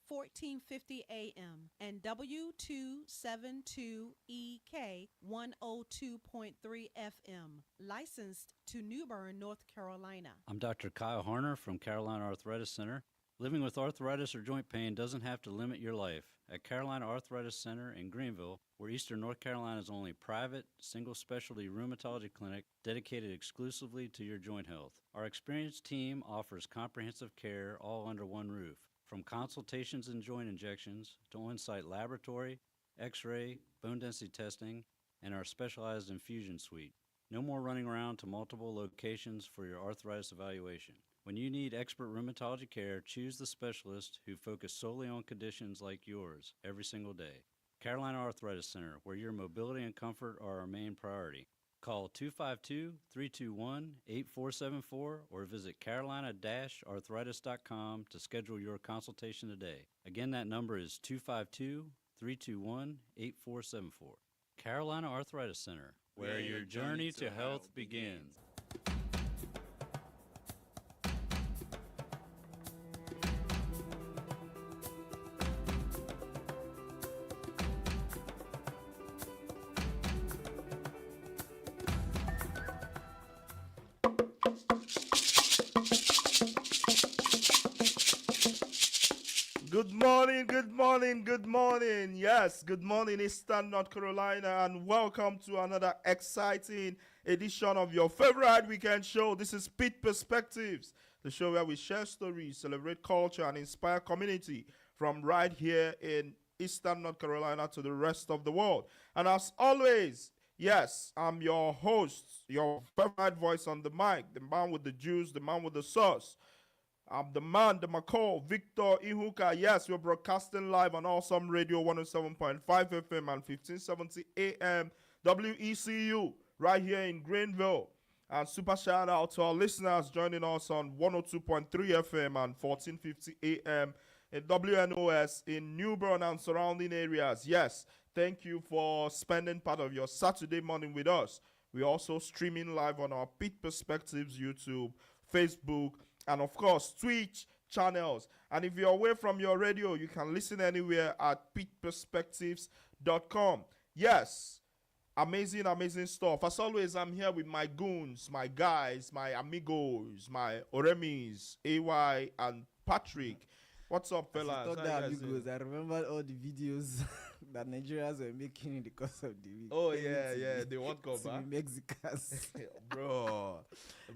1450 AM, and W272EK 102.3 FM, licensed to New Bern, North Carolina. I'm Dr. Kyle Harner from Carolina Arthritis Center. Living with arthritis or joint pain doesn't have to limit your life. At Carolina Arthritis Center in Greenville, we're Eastern North Carolina's only private, single-specialty rheumatology clinic dedicated exclusively to your joint health. Our experienced team offers comprehensive care all under one roof, from consultations and joint injections to on-site laboratory, x-ray, bone density testing, and our specialized infusion suite. No more running around to multiple locations for your arthritis evaluation. When you need expert rheumatology care, choose the specialist who focus solely on conditions like yours every single day. Carolina Arthritis Center, where your mobility and comfort are our main priority. Call 252-321-8474 or visit carolina-arthritis.com to schedule your consultation today. Again, that number is 252-321-8474. Carolina Arthritis Center, where your journey to health begins. Good morning, good morning, good morning. Yes, good morning, Eastern North Carolina, and welcome to another exciting edition of your favorite weekend show. This is Pitt Perspectives, the show where we share stories, celebrate culture, and inspire community from right here in Eastern North Carolina to the rest of the world. And as always, yes, I'm your host, your favorite voice on the mic, the man with the juice, the man with the sauce. I'm the man, the McCall, Victor Ihuka. Yes, we're broadcasting live on Awesome Radio 107.5 FM and 1570 AM WECU right here in Greenville. And super shout out to our listeners joining us on 102.3 FM and 1450 AM in WNOS in New Bern and surrounding areas. Yes, thank you for spending part of your Saturday morning with us. We're also streaming live on our Pitt Perspectives YouTube, Facebook, and of course, Twitch channels. And if you're away from your radio, you can listen anywhere at pittperspectives.com. Yes, amazing, amazing stuff. As always, I'm here with my goons, my guys, my amigos, my Oremis, AY, and Patrick. What's up, fellas? Amigos, I remember all the videos that Nigerians were making in the course of the week. Oh, yeah, they want to to be Mexicans. Bro.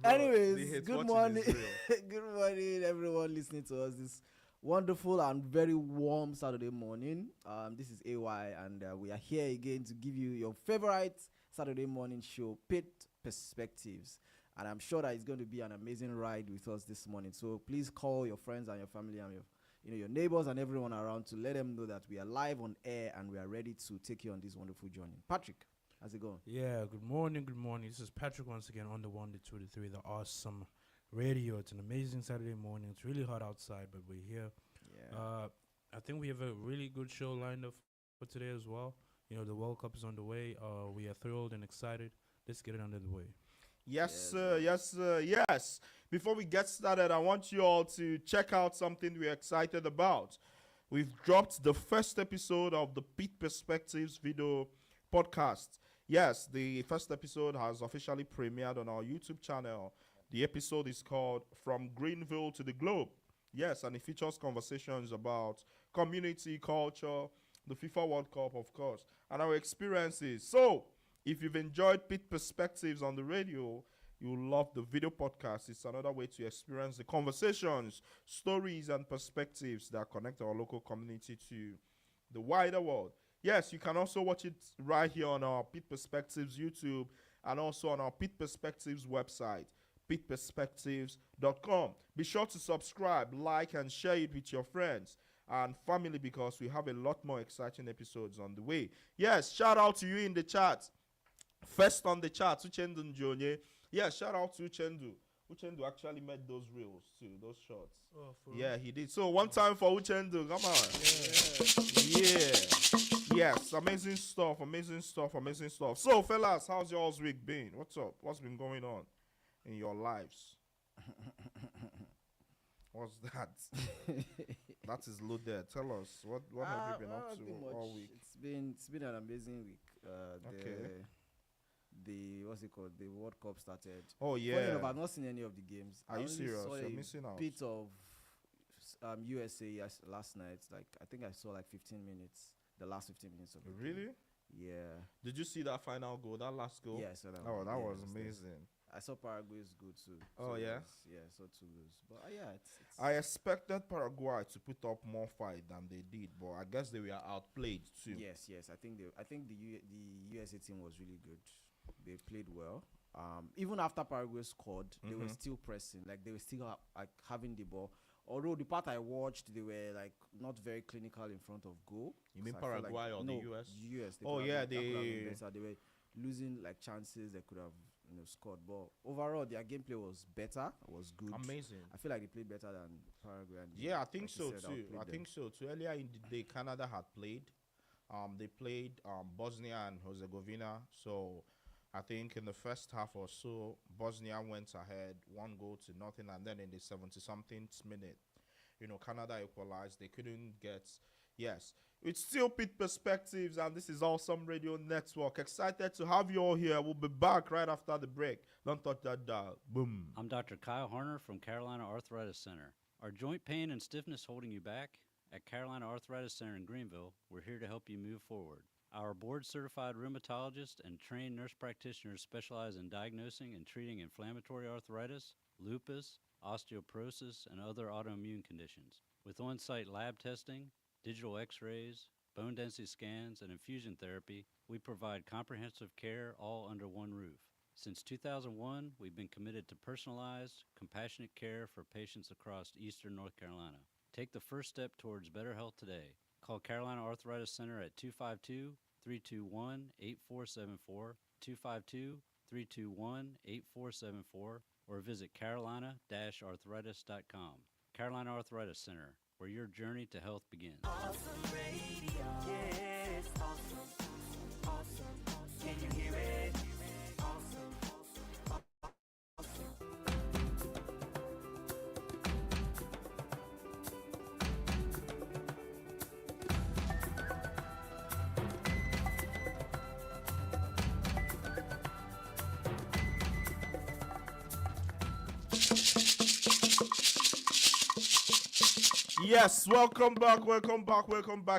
Anyways, good morning. Good morning, everyone listening to us this wonderful and very warm Saturday morning. This is AY, and we are here again to give you your favorite Saturday morning show, Pitt Perspectives. And I'm sure that it's going to be an amazing ride with us this morning. So please call your friends and your family and your neighbors and everyone around to let them know that we are live on air and we are ready to take you on this wonderful journey. Patrick, how's it going? Yeah, good morning, good morning. This is Patrick once again on the 1, the 2, the 3, the awesome radio. It's an amazing Saturday morning. It's really hot outside, but we're here. Yeah. I think we have a really good show lined up for today as well. The World Cup is on the way. We are thrilled and excited. Let's get it under the way. Yes, sir. Yes, sir. Yes. Before we get started, I want you all to check out something we're excited about. We've dropped the first episode of the Pitt Perspectives video podcast. Yes, the first episode has officially premiered on our YouTube channel. The episode is called From Greenville to the Globe. Yes, and it features conversations about community, culture, the FIFA World Cup, of course, and our experiences. So, if you've enjoyed Pitt Perspectives on the radio, you'll love the video podcast. It's another way to experience the conversations, stories, and perspectives that connect our local community to the wider world. Yes, you can also watch it right here on our Pitt Perspectives YouTube and also on our Pitt Perspectives website, pittperspectives.com. Be sure to subscribe, like, and share it with your friends and family because we have a lot more exciting episodes on the way. Yes, shout out to you in the chat. First on the chat, Uchendu Njonye. Yeah, shout out to Uchendu. Uchendu actually made those reels too, those shots. Oh, yeah, he did. So one time for Uchendu, come on. Yeah. Yes, amazing stuff, amazing stuff, amazing stuff. So, fellas, how's y'all's week been? What's up? What's been going on in your lives? What's that? That is loaded. Tell us what have you been up to Nothing much. all week? It's been an amazing week. Okay. The what's it called? The World Cup started. Oh Funny enough, yeah. I've not seen any of the games. Are I you only serious? saw You're a missing out. bit of USA last night. Like I think I saw like 15 minutes. The last 15 minutes of the game. Really? Yeah. Did you see that final goal? That last goal? Yeah, I saw that. Oh, one. that Yeah, was it there. amazing. I saw Paraguay's good too. Oh, Two yeah? goals. Yeah, I saw 2 goals. But yeah, it's I expected Paraguay to put up more fight than they did, but I guess they were outplayed too. yes. I think the USA team was really good. They played well. Even after Paraguay scored, they were still pressing. Like they were still like having the ball. Although the part I watched, they were like not very clinical in front of goal. You mean 'Cause I feel Paraguay or the no, US? US. Oh, could have yeah, been- that could have been they- better. They were losing like chances they could have scored. But overall, their gameplay was better. Was good. Amazing. I feel like they played better than Paraguay. And Yeah, I think like you so said, too. outplayed I them. think so too. Earlier in the day, Canada had played. They played Bosnia and Herzegovina. So I think in the first half or so, Bosnia went ahead 1-0, and then in the 70-something minute, Canada equalized. They couldn't get. Yes, it's still Pitt Perspectives, and this is Awesome Radio Network. Excited to have you all here. We'll be back right after the break. Don't touch that dial. Boom. I'm Dr. Kyle Harner from Carolina Arthritis Center. Are joint pain and stiffness holding you back? At Carolina Arthritis Center in Greenville, we're here to help you move forward. Our board-certified rheumatologists and trained nurse practitioners specialize in diagnosing and treating inflammatory arthritis, lupus, osteoporosis, and other autoimmune conditions. With on-site lab testing, digital x-rays, bone density scans, and infusion therapy, we provide comprehensive care all under one roof. Since 2001, we've been committed to personalized, compassionate care for patients across eastern North Carolina. Take the first step towards better health today. Call Carolina Arthritis Center at 252-321-8474, 252-321-8474, or visit carolina-arthritis.com. Carolina Arthritis Center, where your journey to health begins. Awesome radio. Yes, awesome. Awesome. Can you hear it? Awesome. Yes, welcome back.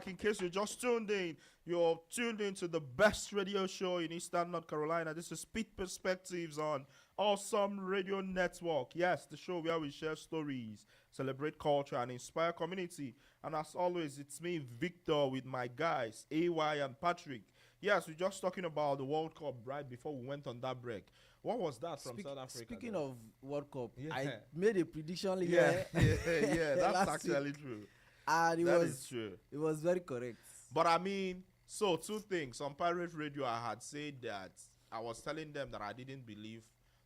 In case you just tuned in, you're tuned in to the best radio show in Eastern North Carolina. This is Pitt Perspectives on Awesome Radio Network. Yes, the show where we share stories, celebrate culture, and inspire community. And as always, it's me, Victor, with my guys, AY and Patrick. Yes, we're just talking about the World Cup right before we went on that break. What was that from South Africa? Speaking then? of World Cup, Yeah. I made a prediction yeah, here. that's last actually week, true. and That is true. it was very correct. But I mean, so two things. On Pirate Radio, I had said that I was telling them that I didn't believe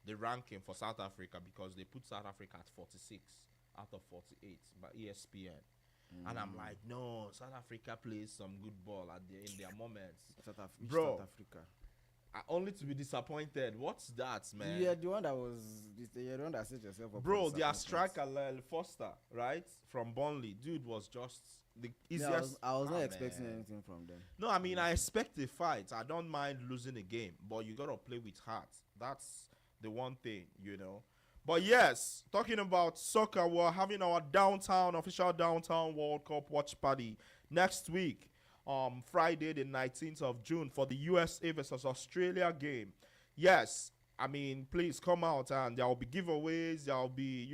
the ranking for South Africa because they put South Africa at 46 out of 48 by ESPN. And I'm like, no, South Africa plays some good ball in their moments. Bro. South Africa. Only to be disappointed. What's that, man? You're the one that you're the one that set yourself up. Bro, for their disappointment. striker, Lyle Foster, right? From Burnley. Dude was just the Yeah, easiest. I was not Ah, expecting man. anything from them. No, I mean, I expect a fight. I don't mind losing a game, but you got to play with heart. That's the one thing. But yes, talking about soccer, we're having our official downtown World Cup watch party next week, Friday the 19th of June for the USA versus Australia game. Yes, I mean, please come out, and there will be giveaways, there will be,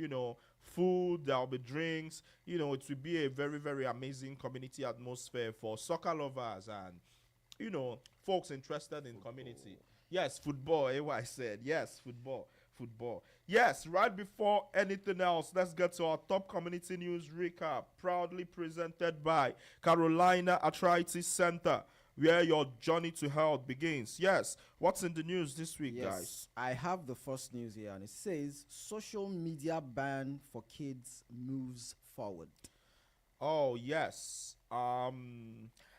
food, there will be drinks. It will be a very, very amazing community atmosphere for soccer lovers and, folks interested in community. Yes, football, AY said. Yes, football. Yes, right before anything else, let's get to our top community news recap, proudly presented by Carolina Arthritis Center, where your journey to health begins. Yes, what's in the news this week, guys? I have the first news here, and it says social media ban for kids moves forward. Oh, yes.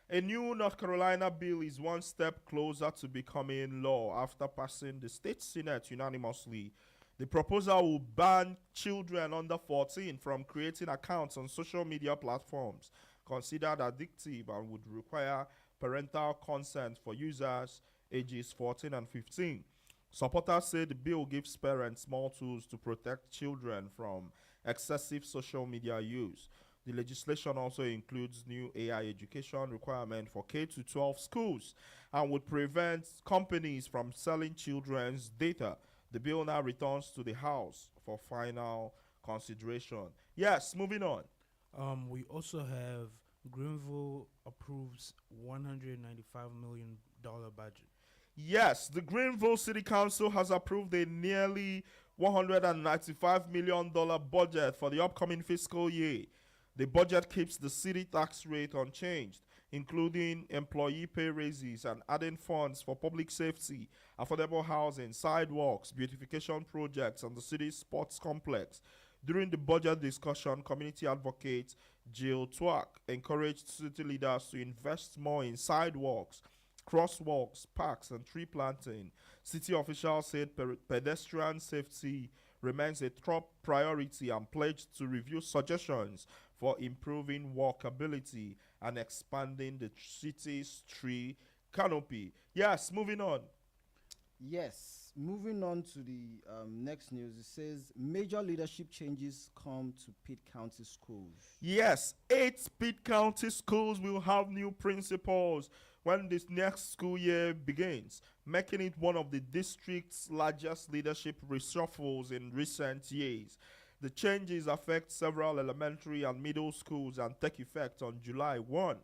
A new North Carolina bill is one step closer to becoming law after passing the state Senate unanimously The proposal will ban children under 14 from creating accounts on social media platforms considered addictive and would require parental consent for users ages 14 and 15. Supporters say the bill gives parents more tools to protect children from excessive social media use. The legislation also includes new AI education requirement for K to 12 schools and would prevent companies from selling children's data. The bill now returns to the House for final consideration. Yes, moving on. We also have Greenville approves $195 million budget. Yes, the Greenville City Council has approved a nearly $195 million budget for the upcoming fiscal year. The budget keeps the city tax rate unchanged, including employee pay raises and adding funds for public safety, affordable housing, sidewalks, beautification projects, and the city's sports complex. During the budget discussion, community advocate Jill Twack encouraged city leaders to invest more in sidewalks, crosswalks, parks, and tree planting. City officials said pedestrian safety remains a top priority and pledged to review suggestions for improving walkability and expanding the city's tree canopy. Yes, moving on. Yes, moving on to the next news. It says major leadership changes come to Pitt County schools. Yes, 8 Pitt County schools will have new principals when this next school year begins, making it one of the district's largest leadership reshuffles in recent years. The changes affect several elementary and middle schools and take effect on July 1.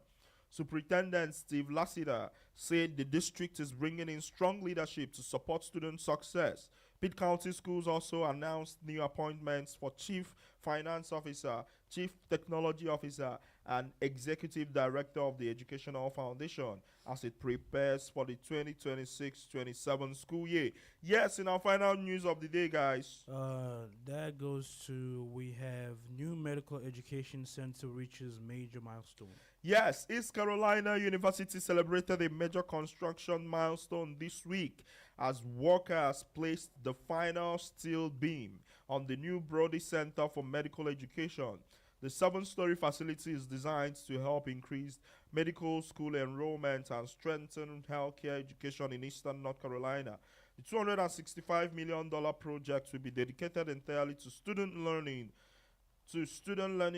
Superintendent Steve Lassiter said the district is bringing in strong leadership to support student success. Pitt County Schools also announced new appointments for Chief Finance Officer, Chief Technology Officer, and Executive Director of the Educational Foundation as it prepares for the 2026-27 school year. Yes, in our final news of the day, guys. That goes to we have new medical education center reaches major milestone. Yes, East Carolina University celebrated a major construction milestone this week as workers placed the final steel beam on the new Brody Center for Medical Education. The 7-story facility is designed to help increase medical school enrollment and strengthen healthcare education in eastern North Carolina. The $265 million project will be dedicated entirely to student learning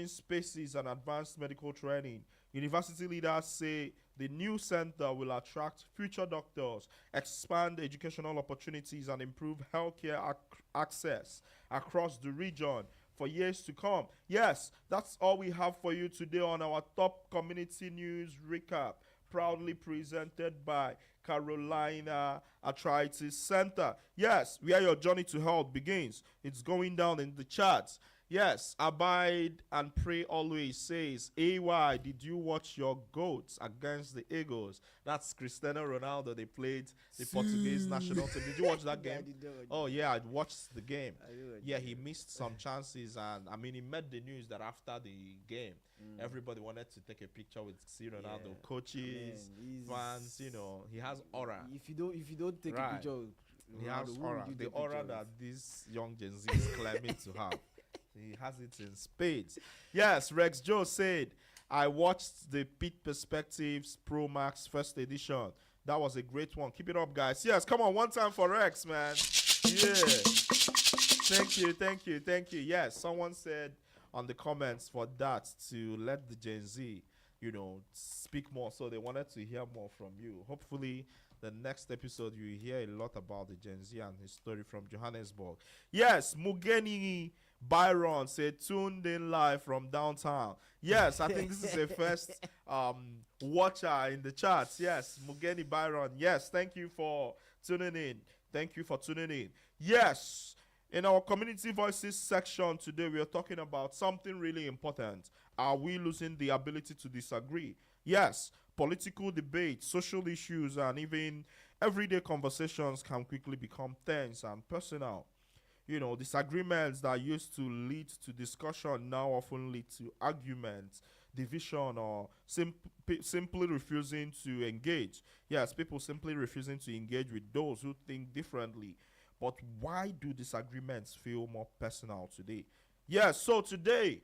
spaces and advanced medical training. University leaders say the new center will attract future doctors, expand educational opportunities, and improve healthcare access across the region for years to come. Yes, that's all we have for you today on our top community news recap, proudly presented by Carolina Arthritis Center. Yes, where your journey to health begins. It's going down in the charts. Yes, abide and pray always says, AY, did you watch your goats against the Eagles? That's Cristiano Ronaldo. They played the Portuguese national team. Did you watch that game? Oh, yeah, I watched the game. Yeah, he missed some chances. And, I mean, he made the news that after the game, everybody wanted to take a picture with Cristiano Ronaldo. Coaches, fans, you know, he has aura. If you don't take a picture, he has aura. The aura that this young Gen Z is claiming to have. He has it in spades. Yes, Rex Joe said, I watched the Pitt Perspectives Pro Max first edition. That was a great one. Keep it up, guys. Yes, come on, one time for Rex, man. Yeah. Thank you. Yes, someone said on the comments for that to let the Gen Z, you know, speak more. So they wanted to hear more from you. Hopefully, the next episode you hear a lot about the Gen Z and his story from Johannesburg. Yes, Mugeni Byron said tuned in live from downtown. Yes, I think this is a first watcher in the charts. Yes, Mugeni Byron. Yes, thank you for tuning in. Yes, in our community voices section today, we are talking about something really important. Are we losing the ability to disagree? Yes, political debate, social issues, and even everyday conversations can quickly become tense and personal. You know, disagreements that used to lead to discussion now often lead to arguments, division, or simply refusing to engage. Yes, people simply refusing to engage with those who think differently. But why do disagreements feel more personal today? Yes, so today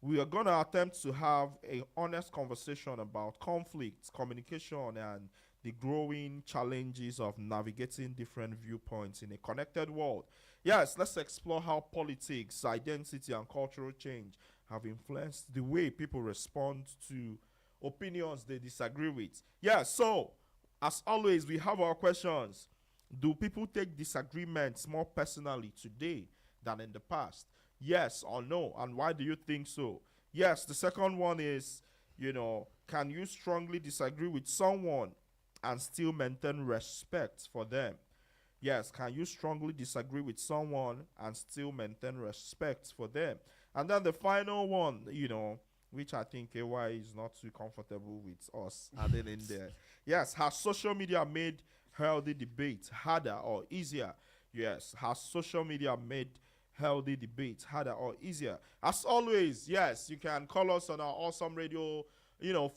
we are going to attempt to have a honest conversation about conflict, communication, and the growing challenges of navigating different viewpoints in a connected world. Yes, let's explore how politics, identity, and cultural change have influenced the way people respond to opinions they disagree with. Yeah, so as always, we have our questions. Do people take disagreements more personally today than in the past? Yes or no? And why do you think so? Yes, the second one is, can you strongly disagree with someone and still maintain respect for them? Yes, can you strongly disagree with someone and still maintain respect for them? And then the final one, which I think AY is not too comfortable with us adding in there. Yes, has social media made healthy debate harder or easier? Yes, has social media made healthy debate harder or easier? As always, yes, you can call us on our awesome radio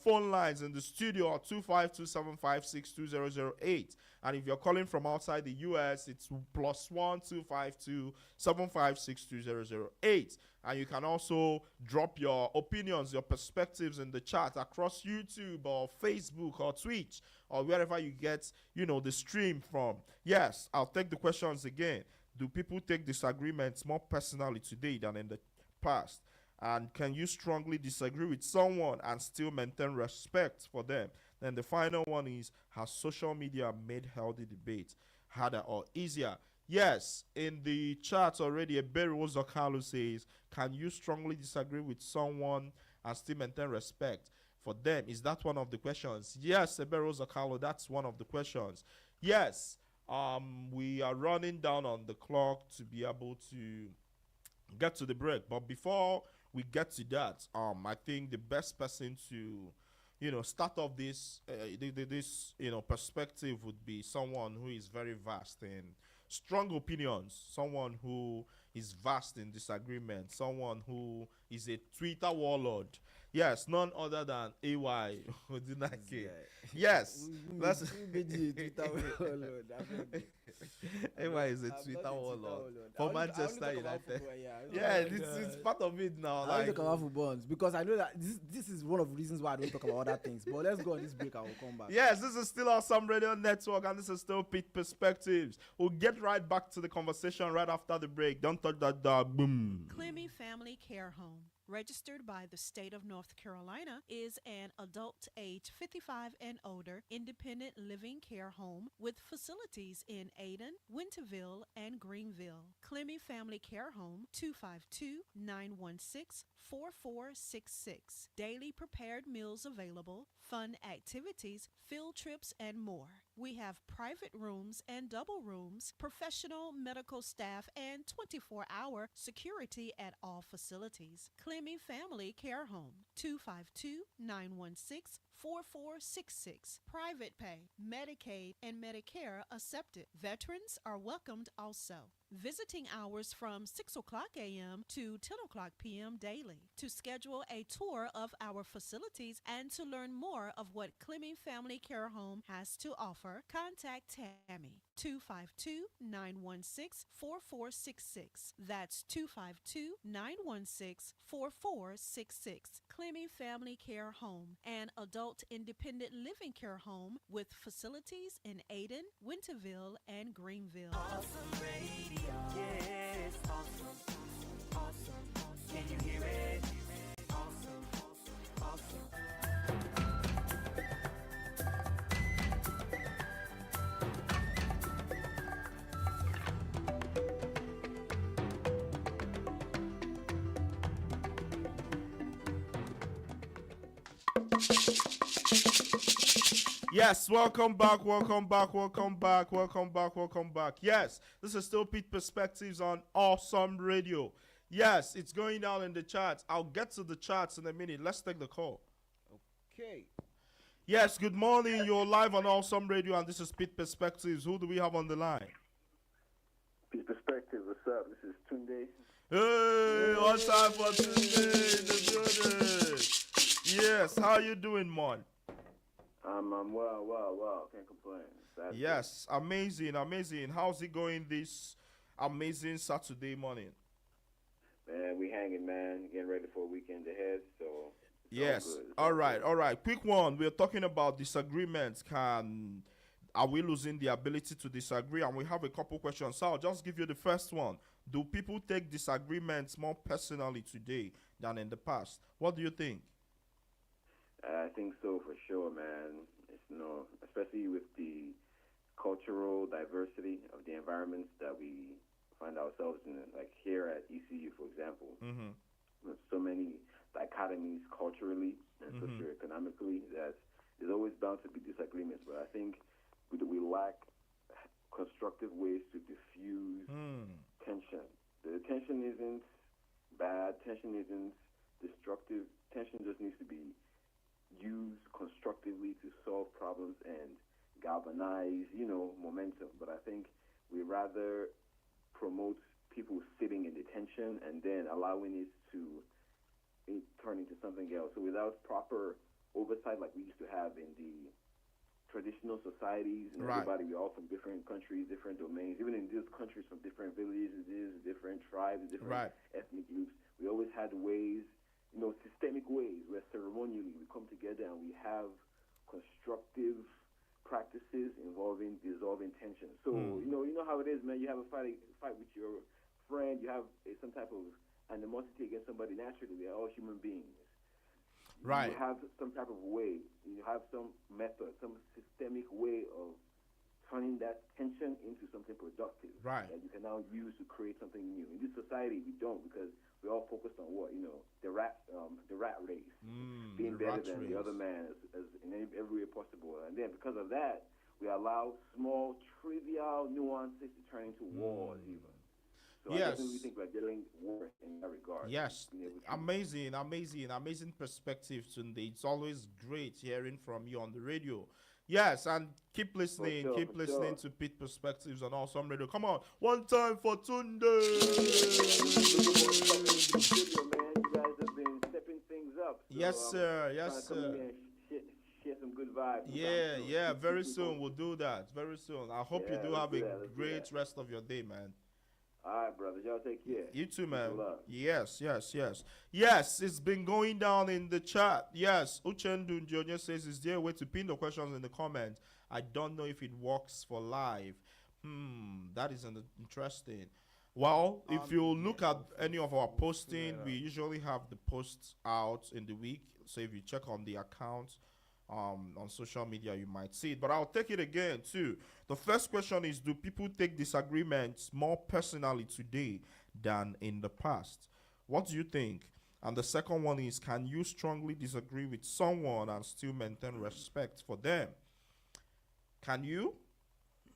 phone lines in the studio at 252-756-2008. And if you're calling from outside the US, it's +1 252-756-2008. And you can also drop your opinions, your perspectives in the chat across YouTube or Facebook or Twitch or wherever you get, the stream from. Yes, I'll take the questions again. Do people take disagreements more personally today than in the past? And can you strongly disagree with someone and still maintain respect for them? Then the final one is, has social media made healthy debate harder or easier? Yes, in the chat already, Ebero Zakalu says, can you strongly disagree with someone and still maintain respect for them? Is that one of the questions? Yes, Ebero Zakalu, that's one of the questions. Yes, we are running down on the clock to be able to get to the break. But before we get to that, I think the best person to, start off this, perspective would be someone who is very vast in strong opinions, someone who is vast in disagreement, someone who is a Twitter warlord. Yes, none other than AY Odunaike. Yes, let's. AY is a Twitter warlord for Manchester United. Yeah, it's part of it now. I don't talk about football because I know that this is one of the reasons why I don't talk about other things. But let's go on this break. I will come back. Yes, this is still Awesome Radio Network, and this is still Pitt Perspectives. We'll get right back to the conversation right after the break. Don't touch that dog. Boom. Clemmy Family Care Home, registered by the state of North Carolina, is an adult age 55 and older independent living care home with facilities in Ayden, Winterville, and Greenville. Clemmy Family Care Home, 252-916-4466. Daily prepared meals available, fun activities, field trips, and more. We have private rooms and double rooms, professional medical staff, and 24-hour security at all facilities. Clemmy Family Care Home, 252-916-4466. Private pay, Medicaid, and Medicare accepted. Veterans are welcomed also. Visiting hours from 6 o'clock a.m. to 10 o'clock p.m. daily. To schedule a tour of our facilities and to learn more of what Clemmy Family Care Home has to offer, contact Tammy, 252-916-4466. That's 252-916-4466. Clemmy Family Care Home, an adult independent living care home with facilities in Ayden, Winterville, and Greenville. Awesome radio. Yes, awesome. Awesome. Can you hear it? Awesome. Awesome. Yes, welcome back. Yes, this is still Pete Perspectives on Awesome Radio. Yes, it's going down in the charts. I'll get to the charts in a minute. Let's take the call. Okay. Yes, good morning. You're live on Awesome Radio, and this is Pete Perspectives. Who do we have on the line? Pete Perspective, what's up? This is Tunde. Hey, one time for Tuesday in the building. Yes, how you doing, man? I'm well. Can't complain. Saturday. Yes, amazing, amazing. How's it going this amazing Saturday morning? Man, we hanging, man. Getting ready for a weekend ahead, so it's Yes. all good. It's All all right, good. all right. Quick one. We're talking about disagreements. Are we losing the ability to disagree? And we have a couple questions. So I'll just give you the first one. Do people take disagreements more personally today than in the past? What do you think? I think so for sure, man. It's especially with the cultural diversity of the environments that we find ourselves in, like here at ECU, for example. Mm-hmm. With so many dichotomies culturally and socioeconomically that there's always bound to be disagreements. But I think we lack constructive ways to diffuse tension. The tension isn't bad. Tension isn't destructive. Tension just needs to be used constructively to solve problems and galvanize, momentum. But I think we rather promote people sitting in detention and then allowing it to turn into something else. So without proper oversight like we used to have in the traditional societies, and Right. everybody, we're all from different countries, different domains, even in these countries from different villages, different tribes, different Right. ethnic groups. We always had ways, systemic ways where ceremonially we come together and we have constructive practices involving dissolving tension. So, you know how it is, man. You have a fight with your friend, you have some type of animosity against somebody. Naturally, we are all human beings. Right. You have some type of way, you have some method, some systemic way of turning that tension into something productive. Right. That you can now use to create something new. In this society, we don't, because we're all focused on what? The rat race. Being the better rat than race. the other man as in every way possible. And then because of that, we allow small, trivial nuances to turn into wars even. So I Yes. definitely think we're getting worse in that regard. Yes, Being able to- amazing perspective, Tunde. It's always great hearing from you on the radio. Yes, and keep listening, sure, keep for listening sure. to Pitt Perspectives on Awesome Radio. Come on, one time for Tunde. Studio, man. You guys have been stepping things up. So Yes, sir. I'm Yes, trying to come in sir. here and share some good vibes. Yeah. Very soon we'll do that. Very soon. I hope you Yeah, do let's have do a that, let's do great that. rest of your day, man. All right, brothers. Y'all take care. You too, Peace man. and love. Yes. Yes, it's been going down in the chat. Yes, Uchendu Junior says, is there a way to pin the questions in the comments? I don't know if it works for live. That is interesting. Well, if you look at any of our posting, we usually have the posts out in the week. So if you check on the account on social media, you might see it. But I'll take it again too. The first question is, do people take disagreements more personally today than in the past? What do you think? And the second one is, can you strongly disagree with someone and still maintain respect for them? Can you?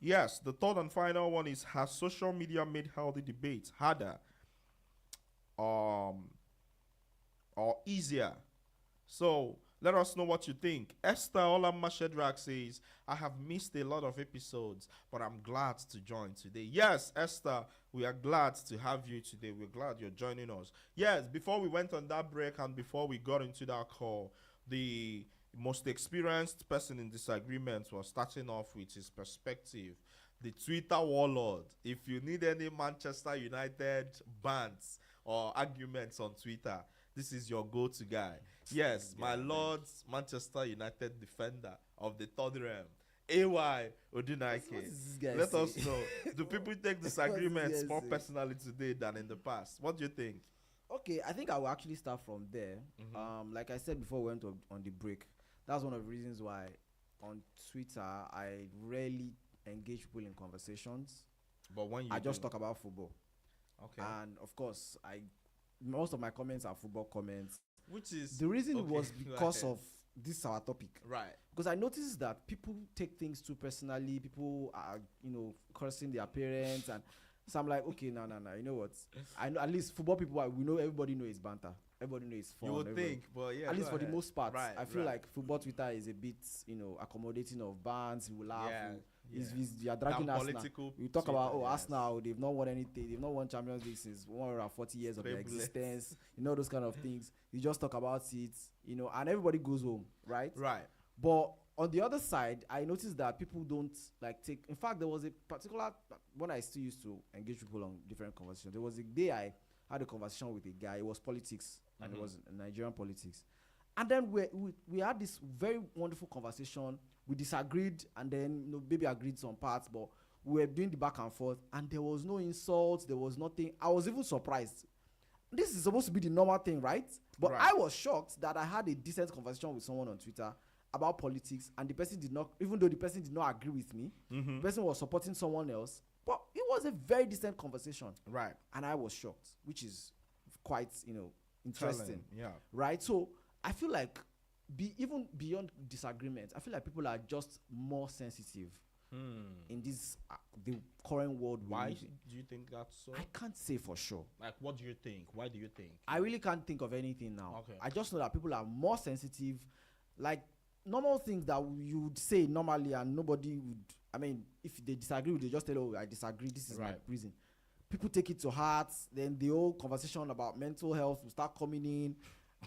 Yes. The third and final one is, has social media made healthy debates harder or easier? So let us know what you think. Esther Olama Shedrack says, I have missed a lot of episodes, but I'm glad to join today. Yes, Esther, we are glad to have you today. We're glad you're joining us. Yes, before we went on that break and before we got into that call, the most experienced person in disagreements was starting off with his perspective. The Twitter warlord. If you need any Manchester United bants or arguments on Twitter, this is your go-to guy. Yes, my Lord's Manchester United defender of the third realm, AY Odunaike. What is this guy Let us say? know. Do people take disagreements guy more say? personally today than in the past? What do you think? Okay, I think I will actually start from there. Like I said before we went on the break, that's one of the reasons why on Twitter I rarely engage people in conversations. But when you I just do- talk about football. okay, And of course, most of my comments are football comments. which is The reason okay, was go because ahead. of this our topic. right. Because I noticed that people take things too personally. People are, cursing their parents, and so I'm like, okay, no. You know what? I know at least football people. We know everybody knows it's banter. Everybody knows it's fun. You would everybody- think, but yeah, at least go for the ahead. most part, Right, I feel right. like football Twitter is a bit, accommodating of bands. We laugh. Yeah, You are dragging Than Arsenal. political You talk about Twitter, yes. Arsenal. They've not won anything. They've not won Champions League since 140 years of their Triplets. existence. Those kind of things. You just talk about it, and everybody goes home, right? Right. But on the other side, I noticed that people don't like take. In fact, there was a particular when I still used to engage people on different conversations. There was a day I had a conversation with a guy. It was politics, and it was Nigerian politics. And then we had this very wonderful conversation. We disagreed, and then maybe agreed some parts, but we were doing the back and forth, and there was no insults. There was nothing. I was even surprised. This is supposed to be the normal thing, right? But I was shocked that I had a decent conversation with someone on Twitter about politics, and the person did not, even though the person did not agree with me, the person was supporting someone else, but it was a very decent conversation. Right. And I was shocked, which is quite, interesting. Yeah. Right? So I feel like even beyond disagreement, I feel like people are just more sensitive in this the current world. Why do you think that's so? I can't say for sure. Like, what do you think? Why do you think? I really can't think of anything now. Okay. I just know that people are more sensitive. Like normal things that you would say normally and nobody would. I mean, if they disagree, they just tell, "Oh, I disagree. This is my reason." People take it to heart. Then the whole conversation about mental health will start coming in,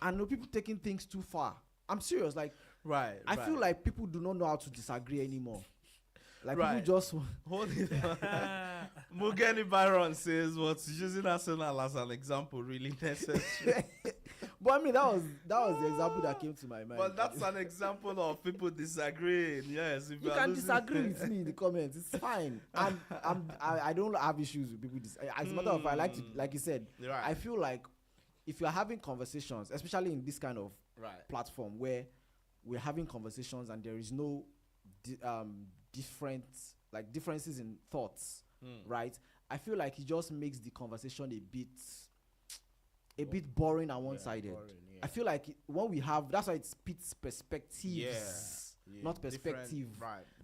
and people taking things too far. I'm serious. Like, I feel like people do not know how to disagree anymore. Like people just hold it. Mugeni Byron says, "What's using Arsenal as an example really necessary?" But I mean, that was the example that came to my mind. But that's an example of people disagreeing. Yes, if you can disagree with me in the comments. It's fine. I don't have issues with people. As a matter of fact, like you said, I feel like if you're having conversations, especially in this kind of platform where we're having conversations and there is no differences in thoughts, right? I feel like it just makes the conversation a bit boring and one-sided. I feel like when we have, that's why it's Pitt's perspectives, not perspective.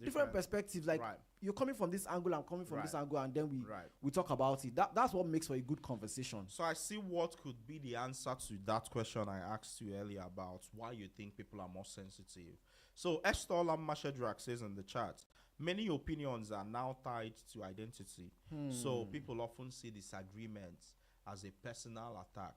Different perspectives. Like you're coming from this angle, I'm coming from this angle, and then we talk about it. That's what makes for a good conversation. So I see what could be the answer to that question I asked you earlier about why you think people are more sensitive. So Esther Mashedrak says in the chat, many opinions are now tied to identity. So people often see disagreements as a personal attack.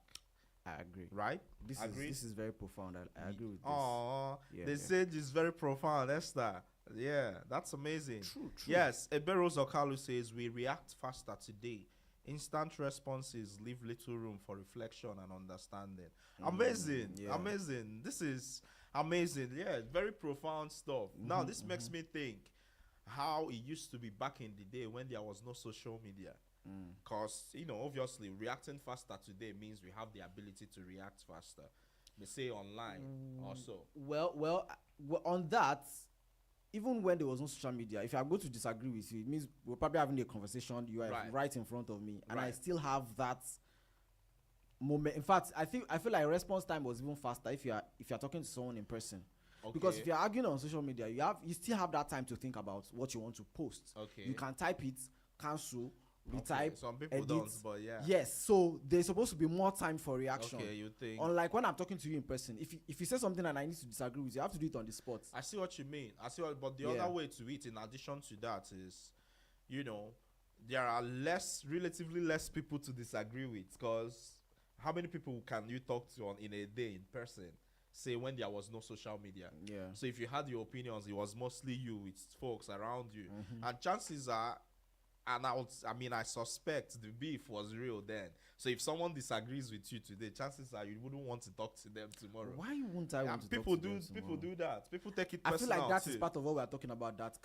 I agree. Right? This is very profound. I agree with this. Oh, they said it's very profound, Esther. Yeah, that's amazing. True. Yes, Ebero Zokalu says we react faster today. Instant responses leave little room for reflection and understanding. Amazing. This is amazing. Yeah, very profound stuff. Now, this makes me think how it used to be back in the day when there was no social media. Because, obviously, reacting faster today means we have the ability to react faster. They say online also. Well, on that, even when there was no social media, if I go to disagree with you, it means we're probably having a conversation. You are right in front of me, and I still have that moment. In fact, I feel like response time was even faster if you're talking to someone in person. Okay. Because if you're arguing on social media, you still have that time to think about what you want to post. Okay. You can type it, cancel, retype, some people edit. Don't, but yeah. Yes, so there's supposed to be more time for reaction. Okay, you think. Unlike when I'm talking to you in person, if you say something and I need to disagree with you, I have to do it on the spot. I see what you mean. But the other way to it, in addition to that, is, there are relatively less people to disagree with. Because how many people can you talk to in a day in person? Say when there was no social media. Yeah. So if you had your opinions, it was mostly you with folks around you, and chances are. And I suspect the beef was real then. So if someone disagrees with you today, chances are you wouldn't want to talk to them tomorrow. Why wouldn't I want to talk to them tomorrow? People do that. People take it personal. I feel like that is part of what we're talking about. That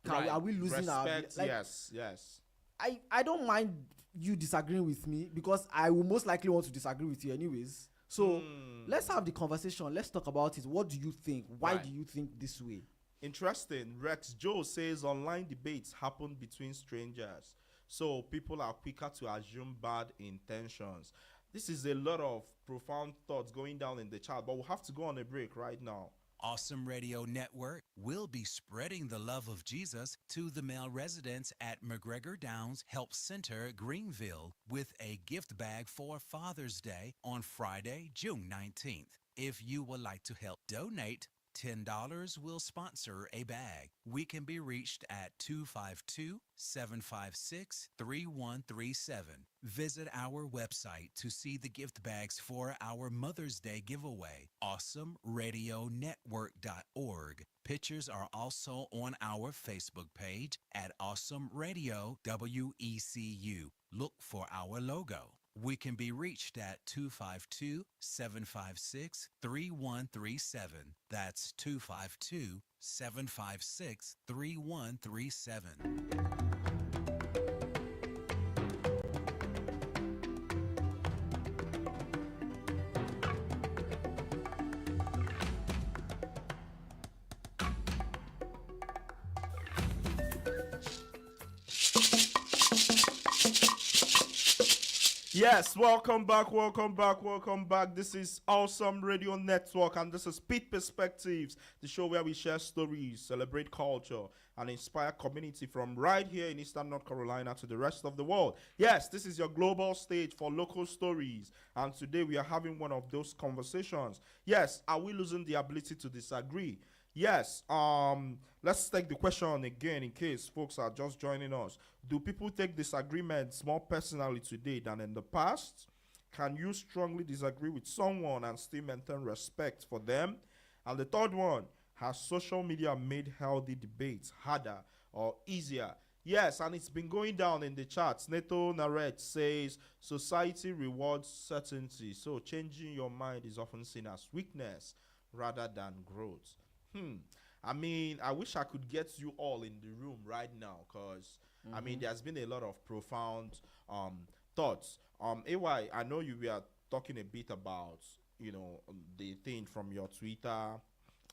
are we losing respect, our yes. I don't mind you disagreeing with me because I will most likely want to disagree with you anyways. So let's have the conversation. Let's talk about it. What do you think? Why do you think this way? Interesting. Rex Joe says online debates happen between strangers, so people are quicker to assume bad intentions. This is a lot of profound thoughts going down in the chat, but we'll have to go on a break right now. Awesome Radio Network will be spreading the love of Jesus to the male residents at McGregor Downs Help Center, Greenville, with a gift bag for Father's Day on Friday, June 19th. If you would like to help donate, $10 will sponsor a bag. We can be reached at 252-756-3137. Visit our website to see the gift bags for our Mother's Day giveaway, awesomeradionetwork.org. Pictures are also on our Facebook page at Awesome Radio WECU. Look for our logo. We can be reached at 252-756-3137. That's 252-756-3137. Yes, welcome back, welcome back, welcome back. This is Awesome Radio Network, and this is Pitt Perspectives, the show where we share stories, celebrate culture, and inspire community from right here in Eastern North Carolina to the rest of the world. Yes, this is your global stage for local stories, and today we are having one of those conversations. Yes, are we losing the ability to disagree? Yes, let's take the question again in case folks are just joining us. Do people take disagreements more personally today than in the past? Can you strongly disagree with someone and still maintain respect for them? And the third one, has social media made healthy debates harder or easier? Yes, and it's been going down in the charts. Neto Naret says society rewards certainty, so changing your mind is often seen as weakness rather than growth. I mean, I wish I could get you all in the room right now, because I mean, there's been a lot of profound thoughts. AY, I know you were talking a bit about, the thing from your Twitter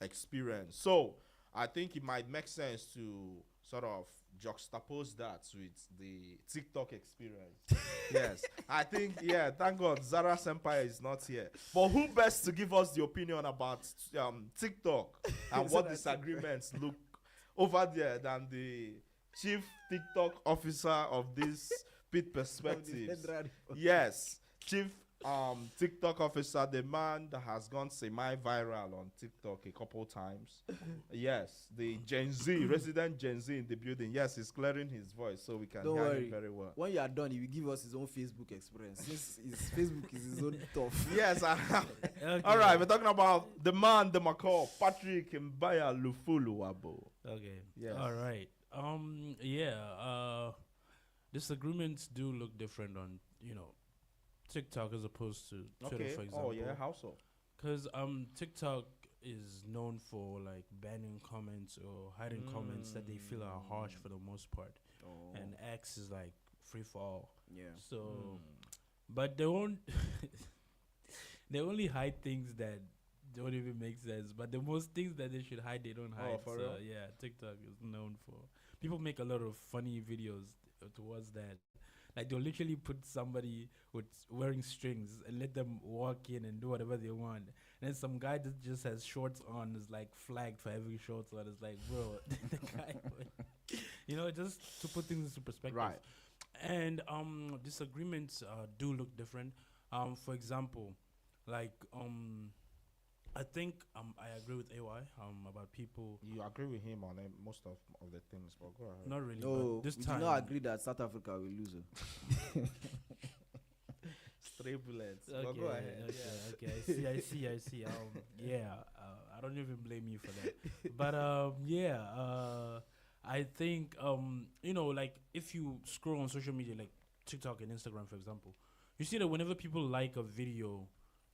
experience. So I think it might make sense to sort of juxtapose that with the TikTok experience. Yes, I think, thank God Zara Senpai is not here. But who best to give us the opinion about TikTok and what disagreements look over there than the chief TikTok officer of this Pitt Perspectives? Yes, chief TikTok officer, the man that has gone semi-viral on TikTok a couple times. Yes, the Gen Z, resident Gen Z in the building. Yes, he's clearing his voice so we can hear him very well. When you are done, he will give us his own Facebook experience. Since his Facebook is his own stuff. Yes, okay. All right, we're talking about the man, the macaw, Patrick Mbaya Lufuluwabo. Okay. Yes. All right. Disagreements do look different on, TikTok as opposed to Twitter, for example. Oh yeah, how so? Because TikTok is known for like banning comments or hiding comments that they feel are harsh for the most part, and X is like free for all. Yeah. So, but they won't. They only hide things that don't even make sense. But the most things that they should hide, they don't hide. Oh, for real? Yeah, TikTok is known for. People make a lot of funny videos towards that. Like they'll literally put somebody with wearing strings and let them walk in and do whatever they want. And then some guy that just has shorts on is like flagged for having shorts on. It's like, bro, the guy, just to put things into perspective. Right. And disagreements do look different. For example, like I think I agree with AY about people. You agree with him on most of the things, but go ahead. Not really. No, but this we time do not agree that South Africa will lose. Stray bullets. Okay, But go ahead. Okay. I see. I don't even blame you for that. But I think like if you scroll on social media like TikTok and Instagram, for example, you see that whenever people like a video,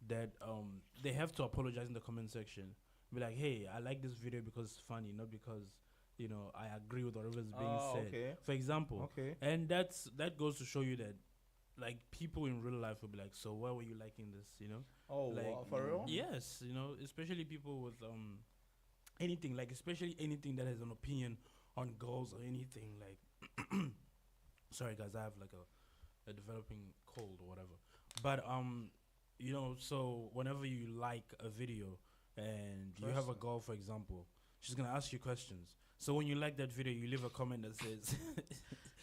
that they have to apologize in the comment section. Be like, hey, I like this video because it's funny, not because I agree with whatever is being said. Okay. For example. Okay. And that goes to show you that like people in real life will be like, so why were you liking this? Oh, like, for real? Yes, especially people with anything, like especially anything that has an opinion on girls or anything. Like, sorry guys, I have like a developing cold or whatever. But so whenever you like a video and you have a girl, for example, she's gonna ask you questions. So when you like that video, you leave a comment that says,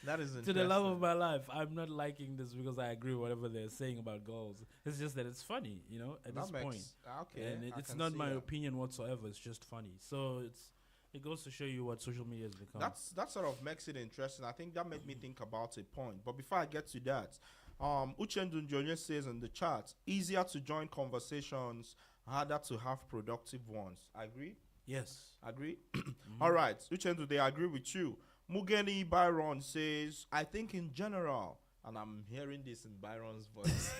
That is to the love of my life, I'm not liking this because I agree with whatever they're saying about girls. It's just that it's funny, at this point. Okay. And it's not my opinion whatsoever. It's just funny. So it goes to show you what social media has become. That sort of makes it interesting. I think that made me think about a point. But before I get to that, Uchendu Njonye says in the chat, easier to join conversations, harder to have productive ones. Agree? Yes. Agree? All right. Uchendu, they agree with you. Mugeni Byron says, I think in general, and I'm hearing this in Byron's voice,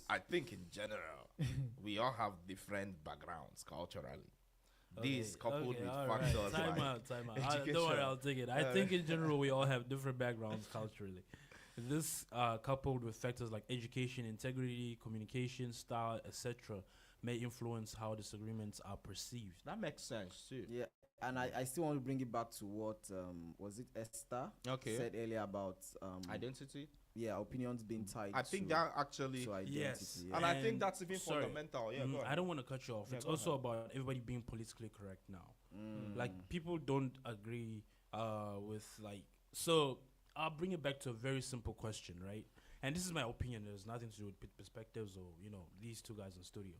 I think in general, we all have different backgrounds culturally. These coupled with factors Time like out. education. Don't worry, I'll take it. I think in general, we all have different backgrounds culturally. This coupled with factors like education, integrity, communication style, etc., may influence how disagreements are perceived. That makes sense too. Yeah, and I still want to bring it back to what was it Esther said earlier about Identity. Yeah, opinions being tied. I think that actually to identity. Yes. Yeah. and I think that's even fundamental. Yeah, go I ahead. don't want to cut you off. Yeah, It's go also ahead. about everybody being politically correct now. Like people don't agree with like. So I'll bring it back to a very simple question, right? And this is my opinion. There's nothing to do with perspectives or these two guys in studio.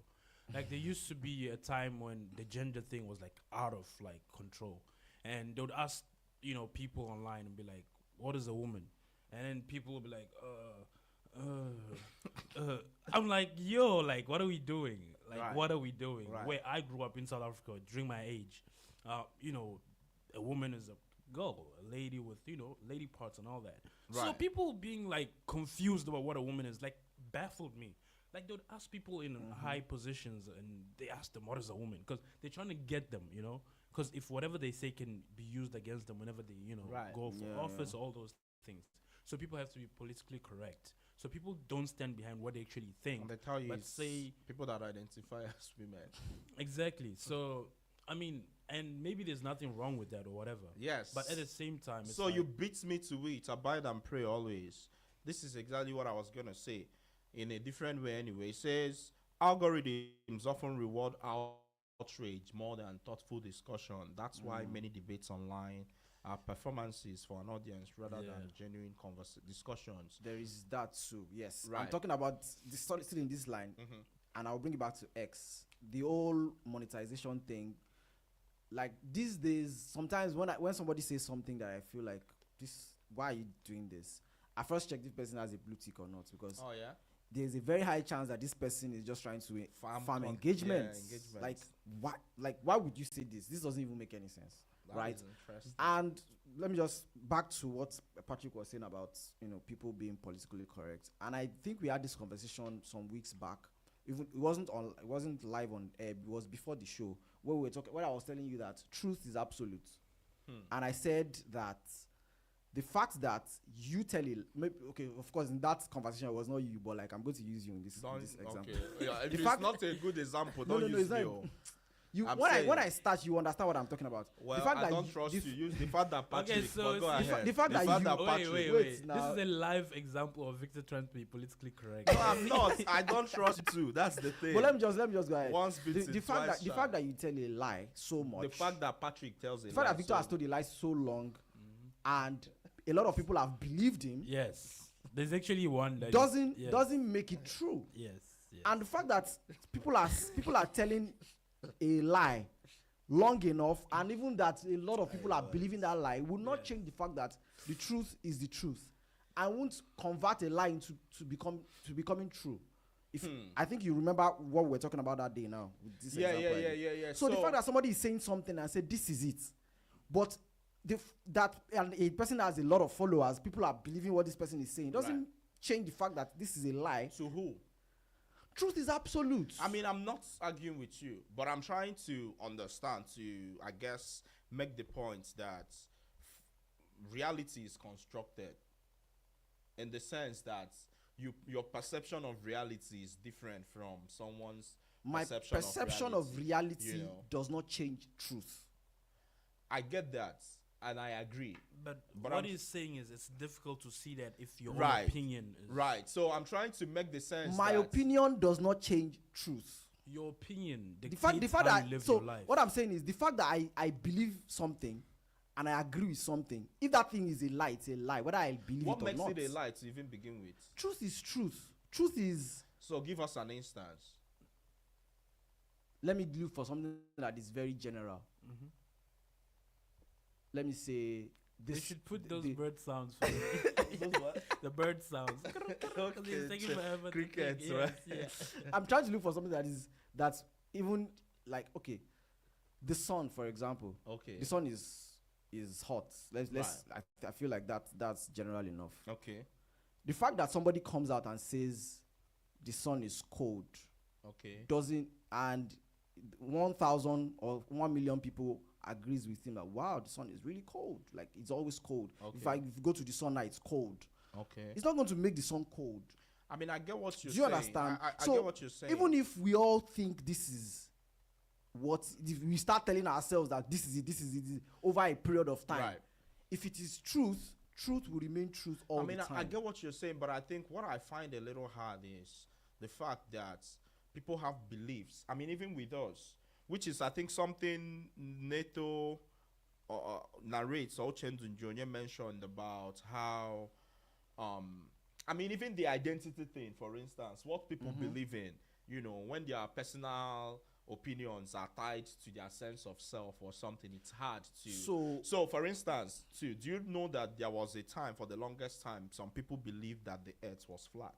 Like there used to be a time when the gender thing was like out of like control, and they would ask people online and be like, "What is a woman?" And then people would be like, I'm like, yo, like, what are we doing? Like, Right. what are we doing? Right. Where I grew up in South Africa during my age, a woman is a girl, a lady with, lady parts and all that. So Right. people being like confused about what a woman is, like, baffled me. Like, they would ask people in high positions and they ask them, what is a woman? Because they're trying to get them, Because if whatever they say can be used against them whenever they, Right. go for Yeah, office, all those things. So people have to be politically correct. So people don't stand behind what they actually think. And they tell you but it's say people that identify as women. exactly. So I mean, and maybe there's nothing wrong with that or whatever. Yes. But at the same time, it's So like, you beat me to it. Abide and pray always. This is exactly what I was gonna say, in a different way anyway. It says algorithms often reward outrage more than thoughtful discussion. That's why many debates online are performances for an audience rather than genuine discussions. There is that too. Yes, Right. I'm talking about this still in this line, and I'll bring it back to X. The whole monetization thing. Like these days, sometimes when somebody says something that I feel like why are you doing this? I first check this person has a blue tick or not, because Oh yeah. there's a very high chance that this person is just trying to farm engagement. Like why would you say this? This doesn't even make any sense, That right? is interesting. And let me just back to what Patrick was saying about people being politically correct. And I think we had this conversation some weeks back. Even it wasn't live on air. It was before the show where we were talking. Where I was telling you that truth is absolute, and I said that the fact that you tell it, okay, of course, in that conversation it was not you, but like I'm going to use you in this example. Okay. Yeah, if The it's fact- not a good example, No, don't no, use it's not. me. Oh. You I'm when saying- I start, you understand what I'm talking about. Well, the fact I that don't trust the you. Use the fact that Patrick. so but go it's- ahead. the fact that you- Patrick. Wait. now- This is a live example of Victor trying to be politically correct. No, I'm not. I don't trust you too. That's the thing. But let me just go ahead. Once The bitten, fact twice that shy. you tell a lie so much, The fact that Patrick tells the fact that Victor has told a lie so long, and a lot of people have believed him, Yes. There's actually one that doesn't make it true. Yes. And the fact that people are telling a lie long enough, and even that a lot of people are believing that lie, will not change the fact that the truth is the truth, and won't convert a lie into becoming true. If I think you remember what we were talking about that day now with this example I did. yeah. So the fact that somebody is saying something and said this is it, but and a person has a lot of followers, people are believing what this person is saying, doesn't change the fact that this is a lie. to who? Truth is absolute. I mean, I'm not arguing with you, but I'm trying to understand, to, I guess, make the point that reality is constructed in the sense that your perception of reality is different from someone's My perception of reality you know. does not change truth. I get that, and I agree. But But what I'm- he's saying is it's difficult to see that if your Right. own opinion is Right. So I'm trying to make the sense My that opinion does not change truth. your opinion The dictates fact how that you live so your life. what I'm saying is the fact that I believe something and I agree with something. If that thing is a lie, it's a lie. Whether I believe What it or makes not. it a lie to even begin with? Truth is truth. Truth is. So give us an instance. Let me look for something that is very general. Mhm. Let me say They this. should put those the- bird sounds for me. Those what? The bird sounds. Because it's taking forever to Crickets, think. right? Yes, yeah. I'm trying to look for something that's even like okay, the sun, for example. Okay. The sun is hot. Let's. I feel like that's general enough. Okay. The fact that somebody comes out and says the sun is cold Okay. doesn't, and 1,000 or 1 million people agrees with him that wow, the sun is really cold. Like it's always cold. Okay. If you go to the sun now, it's cold. Okay. It's not going to make the sun cold. I mean, I get what you're Do you saying. understand? I So get what you're saying. even if we all think this is what, if we start telling ourselves that this is it over a period of time, Right. if it is truth will remain truth all I mean, the time. I get what you're saying, but I think what I find a little hard is the fact that people have beliefs. I mean, even with us, which is, I think, something Neto narrates, or Chendun Jr. mentioned about how, I mean, even the identity thing, for instance, what people believe in, you know, when their personal opinions are tied to their sense of self or something, it's hard to. So for instance, too, do you know that there was a time, for the longest time, some people believed that the earth was flat?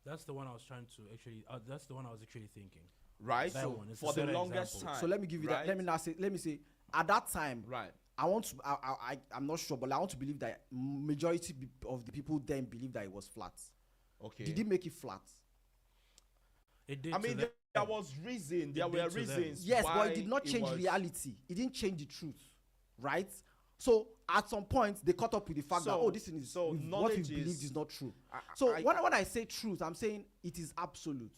That's the one I was trying to actually. That's the one I was actually thinking. Right? That So one is a for the better longest example. time. So let me give you that. right? Let me say at that time, Right. I want to. I'm not sure, but I want to believe that majority of the people then believe that it was flat. Okay. Did it make it flat? It did. I to mean, them. there was reason. There It were did to them. reasons. Yes, but why it did not change was- reality. It didn't change the truth, right? So at some point they caught up with the fact that So- oh, this thing is so what we knowledge believed is- is not true. I- So I- when I say truth, I'm saying it is absolute.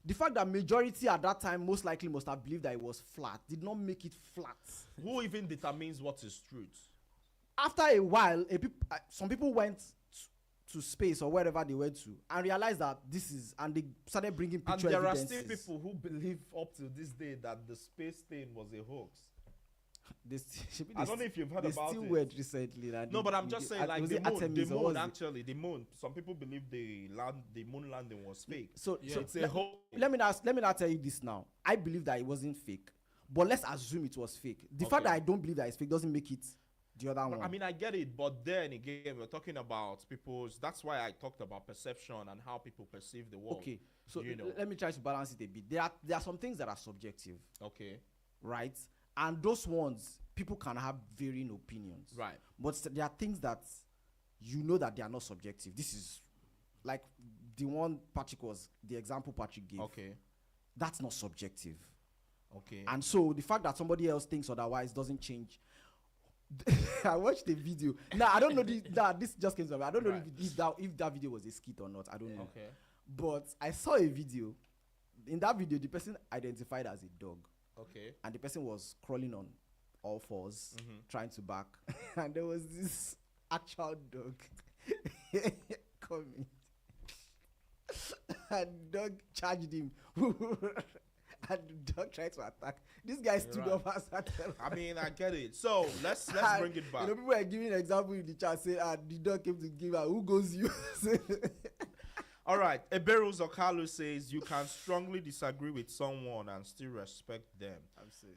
The fact that majority at that time most likely must have believed that it was flat did not make it flat. Who even determines what is truth? After a while, some people went to space or wherever they went to and realized that this is, and they started bringing And picture there are evidences. still people who believe up to this day that the space thing was a hoax. I don't know if you've heard they about still it. went recently. That No, they- but I'm they- just saying, like was the it moon, Artemis or was it- actually, the moon. Some people believe the moon landing was fake. So, Yeah. so It's a hoax. let me not tell you this now. I believe that it wasn't fake, but let's assume it was fake. The fact Okay. that I don't believe that it's fake doesn't make it the other But, one. I mean, I get it, but then again, we're talking about people's. That's why I talked about perception and how people perceive the world. okay, so you know. let me try to balance it a bit. There are some things that are subjective, Okay. right? And those ones people can have varying opinions, Right. But there are things that you know that they are not subjective. This is like the one Patrick was the example Patrick gave. Okay. That's not subjective. Okay. And so the fact that somebody else thinks otherwise doesn't change. I watched the video. Now I don't know this just came to me. I don't know Right. if that video was a skit or not. I don't know. Okay. But I saw a video. In that video, the person identified as a dog, Okay. and the person was crawling on all fours, Mhm. trying to bark, and there was this actual dog coming, and dog charged him. And the dog tried to attack. This guy stood Right. up and started. I mean, I get it. So let's And, bring it back. You know, people are giving an example in the chat saying, the dog came to give her, who goes you? All right. Eberu Zokalu says you can strongly disagree with someone and still respect them.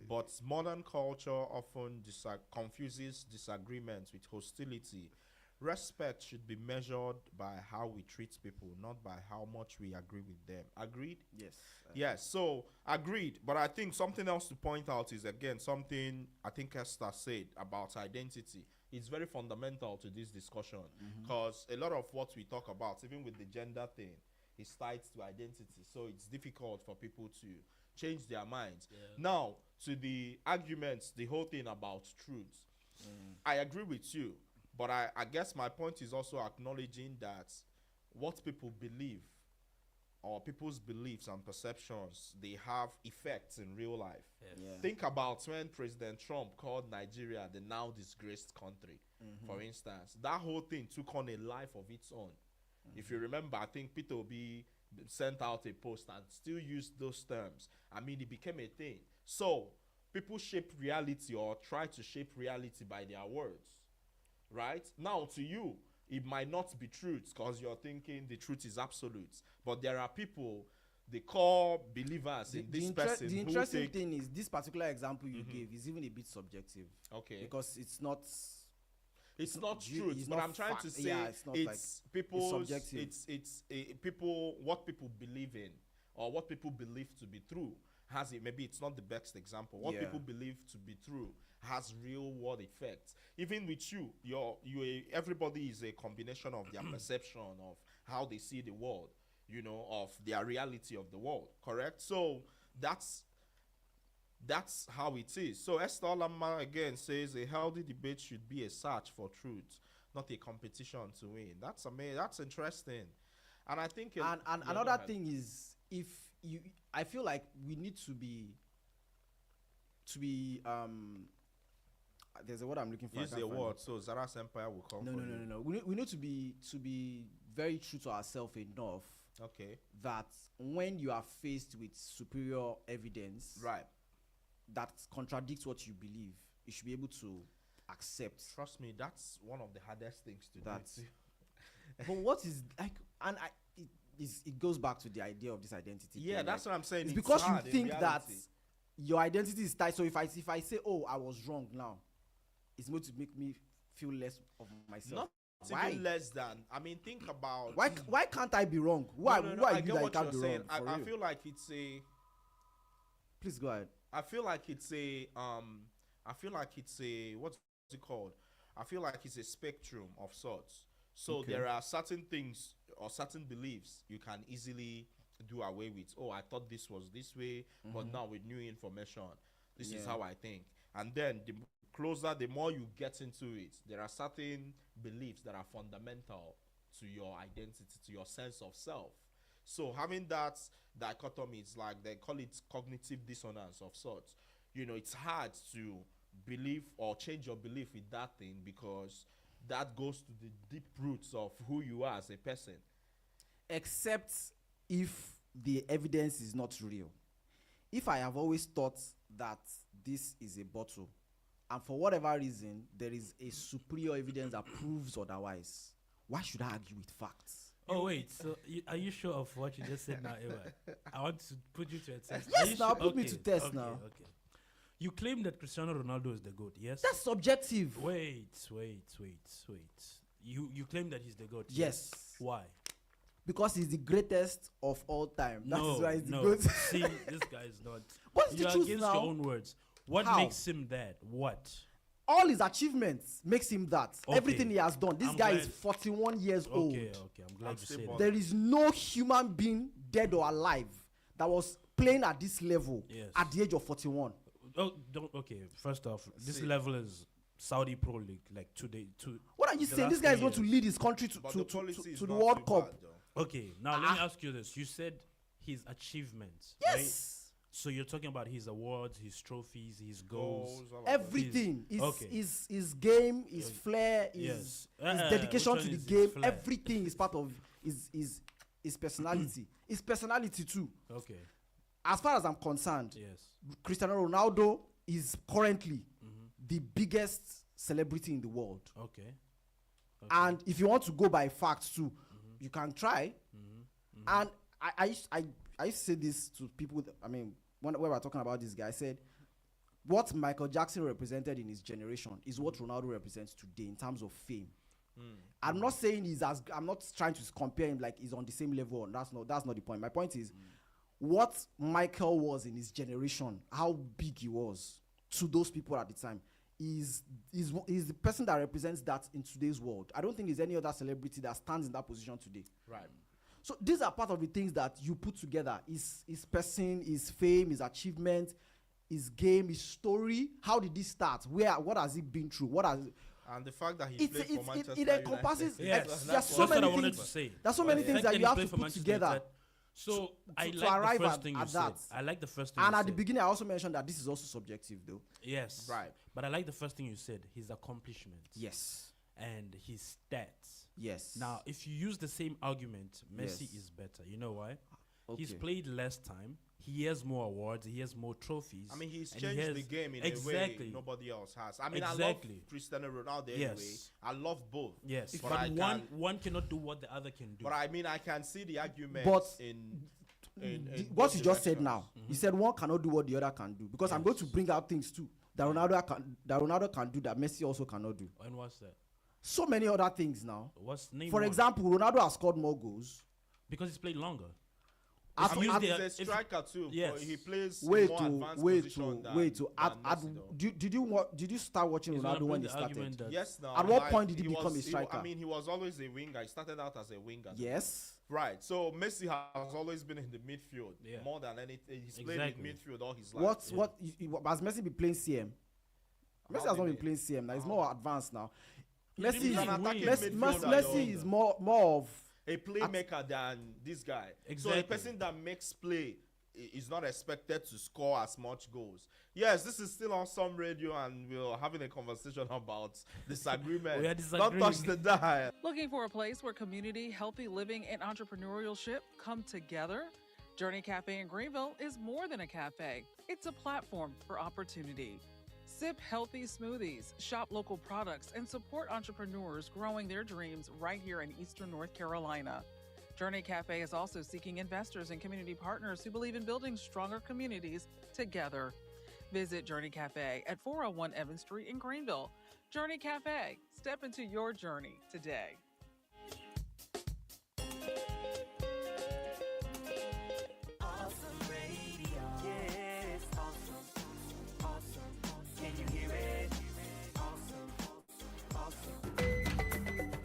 But modern culture often confuses disagreements with hostility. Respect should be measured by how we treat people, not by how much we agree with them. Agreed? Yes. Yes, so agreed. But I think something else to point out is, again, something I think Esther said about identity. It's very fundamental to this discussion because a lot of what we talk about, even with the gender thing, is tied to identity. So it's difficult for people to change their minds. Yeah. Now, to the arguments, the whole thing about truth, I agree with you. But I guess my point is also acknowledging that what people believe or people's beliefs and perceptions, they have effects in real life. Yes. Yeah. Think about when President Trump called Nigeria the now disgraced country, for instance. That whole thing took on a life of its own. If you remember, I think Peter Obi sent out a post and still used those terms. I mean, it became a thing. So people shape reality or try to shape reality by their words, right? Now, to you, it might not be truth because you're thinking the truth is absolute. But there are people, they call believers in this person. The interesting thing is this particular example you gave is even a bit subjective. Okay. Because it's not truth, but I'm trying to say it's people's, it's people, what people believe in or what people believe to be true has it. Maybe it's not the best example. What people believe to be true has real world effects. Even with you, everybody is a combination of their perception of how they see the world, you know, of their reality of the world. Correct? So that's how it is. So Esther Lama again says a healthy debate should be a search for truth, not a competition to win. That's amazing. That's interesting. And I think another thing is, I feel like we need to be there's a word I'm looking for. Use the word. So Zara's empire will come. No. We need to be very true to ourselves enough. Okay. That when you are faced with superior evidence, right, that contradicts what you believe, you should be able to accept. Trust me, that's one of the hardest things to do. But what is like, and it goes back to the idea of this identity. Yeah, thing, that's what I'm saying. It's because you think that your identity is tied. So if I say, oh, I was wrong now, it's going to make me feel less of myself. Not even less than. I mean, think about why can't I be wrong? Why I get what you're saying. I feel like it's a. Please go ahead. I feel like it's a what's it called? I feel like it's a spectrum of sorts. So there are certain things or certain beliefs you can easily do away with. Oh, I thought this was this way, but now with new information, this is how I think. And then the closer, the more you get into it, there are certain beliefs that are fundamental to your identity, to your sense of self. So having that dichotomy, it's like they call it cognitive dissonance of sorts. You know, it's hard to believe or change your belief with that thing because that goes to the deep roots of who you are as a person. Except if the evidence is not real. If I have always thought that this is a bottle, and for whatever reason, there is a superior evidence that proves otherwise, why should I argue with facts? Oh, wait. So, are you sure of what you just said now, Eva? I want to put you to a test. Yes, now put me to test now. Okay. You claim that Cristiano Ronaldo is the GOAT, yes? That's subjective. Wait. You claim that he's the GOAT? Yes. Why? Because he's the greatest of all time. That is why he's the GOAT. See, this guy is not. What's the truth against now? your own words. What makes him that? What? All his achievements makes him that. Okay. Everything he has done. This guy is 41 years old. Okay, I'm glad you said that. There is no human being, dead or alive, that was playing at this level at the age of 41. Okay, first off, this level is Saudi Pro League, like today. What are you saying? This guy is going to lead his country to the World Cup. Okay, now let me ask you this. You said his achievements, yes. Right? So you're talking about his awards, his trophies, his goals. Everything. His game, his flair, his dedication to the game. Everything is part of his personality. His personality too. Okay. As far as I'm concerned, yes, Cristiano Ronaldo is currently the biggest celebrity in the world. Okay. And if you want to go by facts too, you can try. And I used to say this to people. When we were talking about this guy, I said, what Michael Jackson represented in his generation is what Ronaldo represents today in terms of fame. I'm not saying I'm not trying to compare him like he's on the same level. That's not the point. My point is, what Michael was in his generation, how big he was to those people at the time, is the person that represents that in today's world. I don't think there's any other celebrity that stands in that position today. Right. So these are part of the things that you put together: his person, his fame, his achievement, his game, his story. How did this start? What has he been through? And the fact that he played for Manchester United. It encompasses. Yes, there's so many things. There's so many things that you have to put together. So I to like arrive the first thing you said. I like the first thing you said. And at the beginning, I also mentioned that this is also subjective, though. Yes. Right. But I like the first thing you said, his accomplishments. Yes. and his stats. Yes. Now, if you use the same argument, Messi Yes. is better. You know why? He's Okay. played less time. He has more awards. He has more trophies. I mean, he's and changed he has the game in a exactly. way nobody else has. I mean, I love Exactly. Cristiano Ronaldo anyway. Yes. I love both. Yes, But but I one cannot do what the other can do. But I mean, I can see the argument But in what both you just said directions. now, you said one cannot do what the other can do. Because I'm going to bring out things too that Ronaldo can do that Messi also cannot do. And what's that? So many other things now. What's name? For one? example, Ronaldo has scored more goals. Because he's played longer. I If mean, you use the- he's a if- striker too. yes. But he plays Wait more to advanced wait position to wait to than add Messi, though. did you start watching He's gonna Ronaldo when bring he the started? argument that- Yes, now. At what point did he become a was- striker? I mean, he was always a winger. He started out as a winger. Yes. Right. So Messi has always been in the midfield Yeah. more than anything. He's Exactly. played in midfield all his life. Has Messi been playing CM? Messi How has not did been playing CM now. He's more advanced now. He's Messi been is, playing wing. Messi is more of A playmaker than this guy. So Exactly. a person that makes play is not expected to score as much goals. Yes, this is still on some radio, and we're having a conversation about disagreement. We are Don't touch disagreeing. the dial. Looking for a place where community, healthy living, and entrepreneurship come together? Journey Cafe in Greenville is more than a cafe. It's a platform for opportunity. Sip healthy smoothies, shop local products, and support entrepreneurs growing their dreams right here in Eastern North Carolina. Journey Cafe is also seeking investors and community partners who believe in building stronger communities together. Visit Journey Cafe at 401 Evans Street in Greenville. Journey Cafe, step into your journey today. Awesome radio. Yes, awesome. Awesome. Can you hear it? Awesome. Awesome.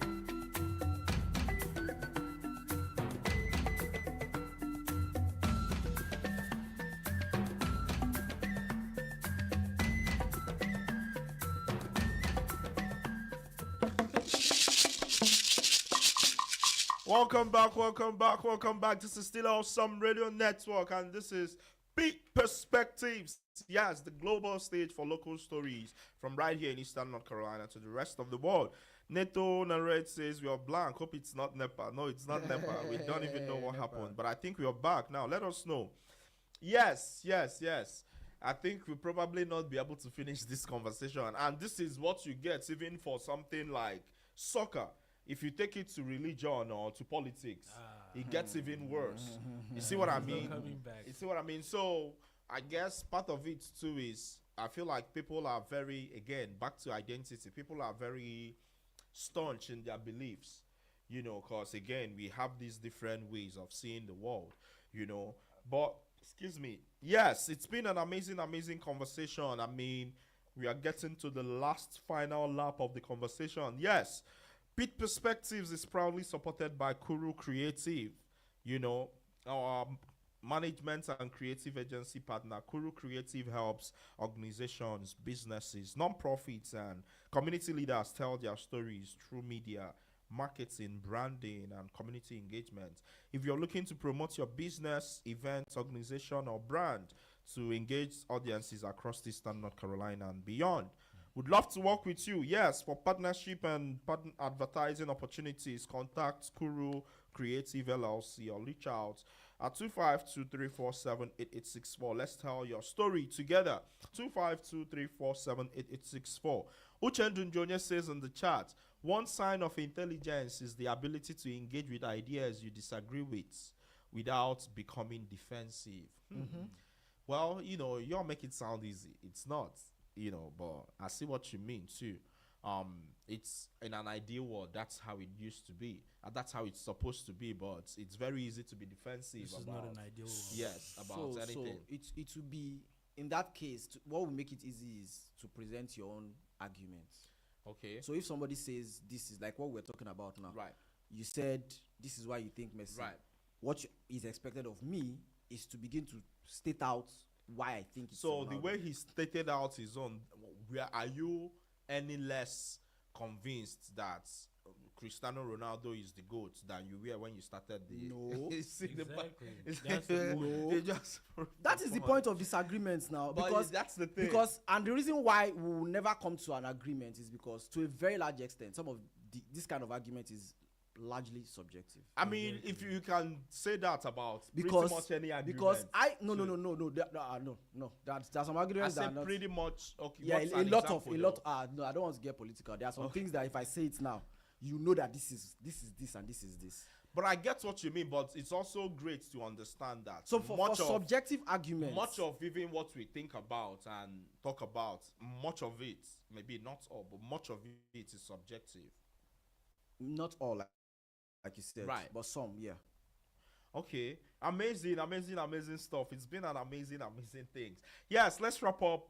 Welcome back, welcome back, welcome back. This is still Awesome Radio Network, and this is Big Perspectives. Yes, the global stage for local stories from right here in Eastern North Carolina to the rest of the world. Neto Nared says we are blank. Hope it's not NEPA. No, it's not NEPA. We don't even know what happened, but I think we are back now. Let us know. Yes. I think we'll probably not be able to finish this conversation, and this is what you get even for something like soccer. If you take it to religion or to politics, it gets even worse. You see what I mean? coming back. You see what I mean? So I guess part of it too is I feel like people are very, again, back to identity. People are very staunch in their beliefs, because again, we have these different ways of seeing the world, But, excuse me. Yes, it's been an amazing, amazing conversation. I mean, we are getting to the last final lap of the conversation. Yes. Pitt Perspectives is proudly supported by Kuru Creative, our management and creative agency partner. Kuru Creative helps organizations, businesses, non-profits, and community leaders tell their stories through media, marketing, branding, and community engagement. If you're looking to promote your business, event, organization, or brand to engage audiences across Eastern North Carolina and beyond, would love to work with you. Yes, for partnership and advertising opportunities, contact Kuru Creative LLC or reach out at 252-347-8864. Let's tell your story together. 252-347-8864. Uchendu Njonye says in the chat, one sign of intelligence is the ability to engage with ideas you disagree with without becoming defensive. Well, you're making it sound easy. It's not. But I see what you mean too. It's in an ideal world, that's how it used to be, and that's how it's supposed to be. But it's very easy to be defensive This is about. not an ideal world. Yes, about anything. So it will be in that case. What will make it easy is to present your own arguments. Okay. So if somebody says this is like what we're talking about now, Right. You said this is why you think Messi. Right. What is expected of me is to begin to state out why I think it's So the Ronaldo. way he stated out his own, where are you any less convinced that Cristiano Ronaldo is the GOAT than you were when you started the. No. That is the point of disagreements now. But because that's the thing. And the reason why we will never come to an agreement is because, to a very large extent, some of this kind of argument is largely subjective. I mean, if you can say that about because, pretty much any argument. Because there's some arguments that are not pretty much okay. Yeah, a lot. No, I don't want to get political. There are some things that if I say it now, you know that this is this and this is this. But I get what you mean, but it's also great to understand that. So for subjective arguments, much of even what we think about and talk about, much of it, maybe not all, but much of it is subjective. Not all, like you said, right? But some, yeah. Okay, amazing stuff. It's been an amazing things. Yes, let's wrap up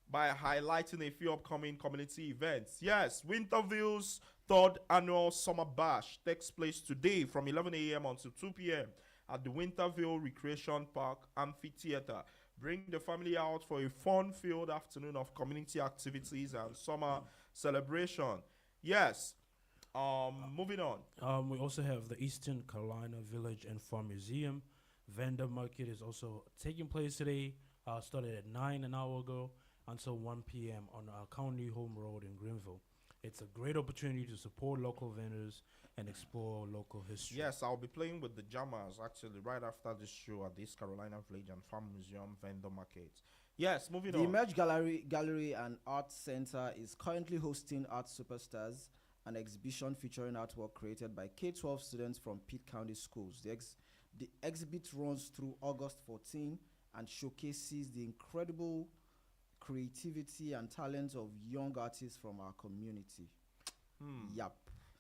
by highlighting a few upcoming community events. Yes, Winterville's 3rd annual Summer Bash takes place today from 11 a.m. until 2 p.m. at the Winterville Recreation Park Amphitheater. Bring the family out for a fun-filled afternoon of community activities and summer celebration. Yes. Moving on. We also have the Eastern Carolina Village and Farm Museum. Vendor market is also taking place today. Started at 9 an hour ago until 1 p.m. on our County Home Road in Greenville. It's a great opportunity to support local vendors and explore local history. Yes, I'll be playing with the Jammers actually right after this show at the East Carolina Village and Farm Museum vendor market. Yes, moving on. The Emerge Gallery and Art Center is currently hosting Art Superstars, an exhibition featuring artwork created by K-12 students from Pitt County Schools. The exhibit runs through August 14 and showcases the incredible creativity and talents of young artists from our community. Yep.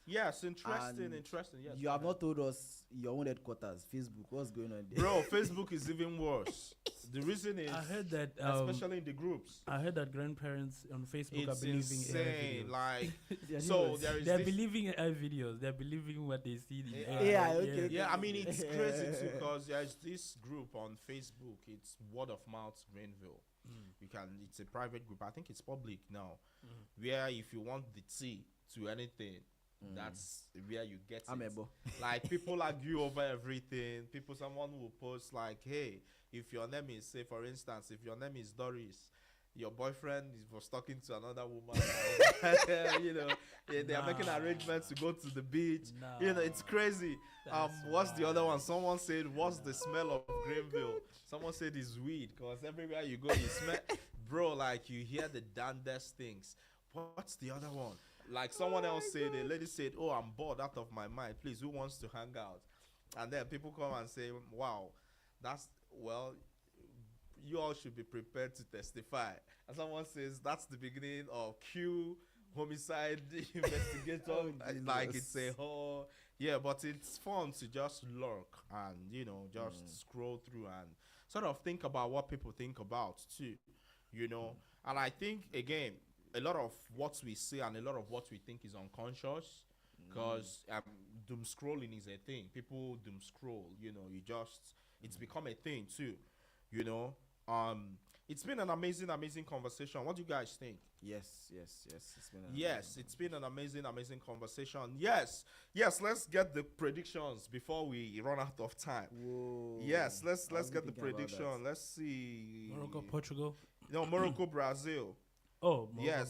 Yes, interesting. Yes, you have not told us your own headquarters, Facebook. What's going on there? Bro, Facebook is even worse. The reason is, I heard that, especially in the groups, I heard that grandparents on Facebook it's are believing insane. AI videos. Like, so there is. They're believing AI videos. They're believing what they see in AI. Yeah, okay. Yeah, I mean it's crazy too because there's this group on Facebook. It's Word of Mouth Greenville. It's a private group. I think it's public now. Where if you want the tea to anything, that's where you get it. Like people argue over everything. Someone will post like, hey, if your name is, say for instance, if your name is Doris, your boyfriend was talking to another woman. They are making arrangements to go to the beach. It's crazy. What's the other one? Someone said, what's the smell of Greenville? Someone said it's weed because everywhere you go, you smell. Bro, like you hear the damnedest things. What's the other one? Like someone else said, a lady said, oh, I'm bored out of my mind. Please, who wants to hang out? And then people come and say, wow, you all should be prepared to testify. And someone says, that's the beginning of Q homicide investigator. Like it's a whole, but it's fun to just lurk and, just scroll through and sort of think about what people think about too, And I think, again, a lot of what we say and a lot of what we think is unconscious because doom scrolling is a thing. People doom scroll, it's become a thing too, It's been an amazing conversation. What do you guys think? Yes. It's been an amazing conversation. Yes. Let's get the predictions before we run out of time. Whoa. Yes, let's get the prediction. Let's see. Morocco, Portugal. No, Morocco, Brazil. Oh,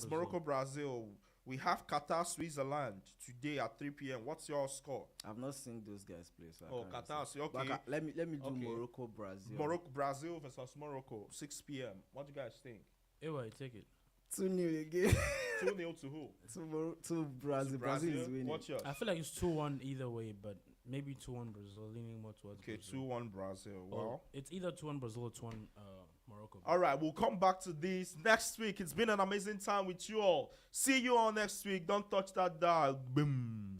Morocco, Brazil. We have Qatar, Switzerland today at 3 p.m. What's your score? I've not seen those guys play. So Qatar. Okay. Let me do Morocco, Brazil. Morocco, Brazil versus Morocco, 6 p.m. What do you guys think? Anyway, take it. 2-0 again. 2-0 to who? To Brazil. Brazil is winning. What's yours? I feel like it's 2-1 either way, but maybe 2-1 Brazil, leaning more towards Brazil. 2-1 Brazil. Well, it's either 2-1 Brazil or 2-1 Morocco. All right, we'll come back to this next week. It's been an amazing time with you all. See you all next week. Don't touch that dial. Boom.